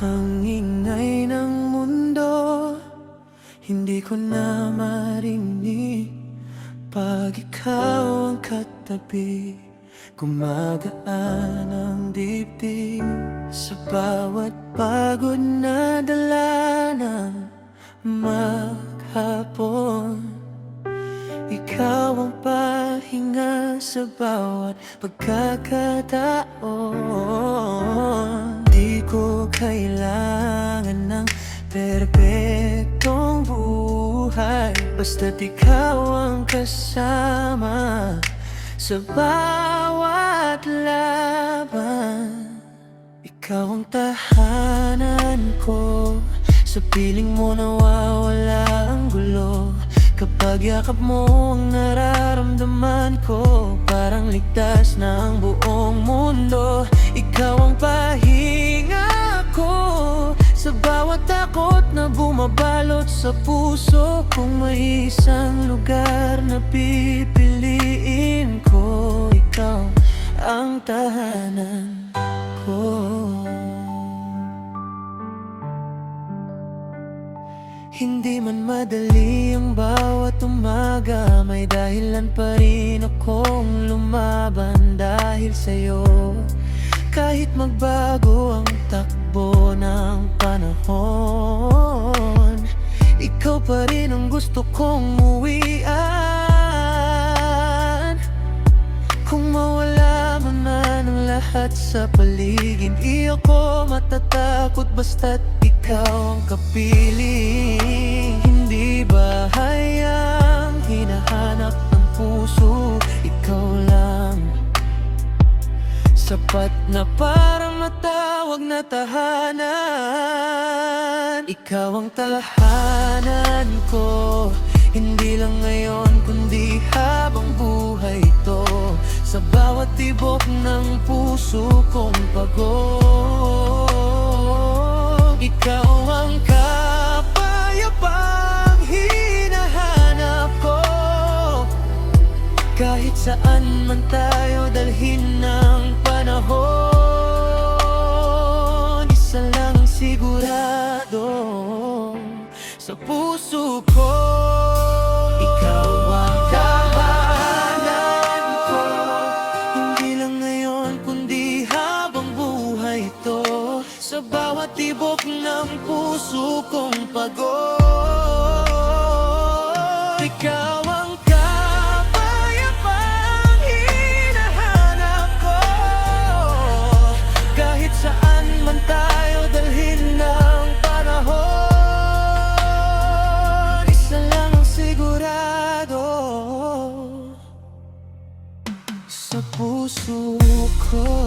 Ang ingay ng mundo, hindi ko na marinig. Pag ikaw ang katabi, gumagaan ang dibdib. Sa bawat pagod na dala na maghapon, ikaw ang pahinga sa bawat pagkakataon. Di ko kailangan ng perpektong buhay, basta't ikaw ang kasama sa bawat laban. Ikaw ang tahanan ko, sa piling mo nawawala ang gulo. Kapag yakap mo ang nararamdaman ko, parang ligtas na ang buong mundo. Ikaw ang pahinga ko sa bawat takot na bumabalot sa puso. Kung may isang lugar na pipiliin ko, ikaw ang tahanan ko. Hindi man madali ang bawat umaga, may dahilan pa rin akong lumaban dahil sa'yo. Kahit magbago ang takbo ng panahon, ikaw pa rin ang gusto kong uwian. Kung mawala man ang lahat sa paligid, di ako matatakot basta't ikaw ang kapiling. Hindi bahay ang hinahanap ng puso, ikaw lang. Sapat na para matawag na tahanan. Ikaw ang tahanan ko, hindi lang ngayon kundi habang buhay ito. Sa bawat tibok ng puso kong pagod, ikaw ang kapayapang hinahanap ko. Kahit saan man tayo dalhin ng panahon, isa lang ang sigurado sa puso ko. Ikaw ang tahanan ko, hindi lang ngayon kundi habang buhay ito. Sa bawat tibok ng puso kong pagod, ikaw ang kapayapang hinahanap ko. Kahit saan man tayo dalhin ng panahon, isa lang ang sigurado sa puso ko.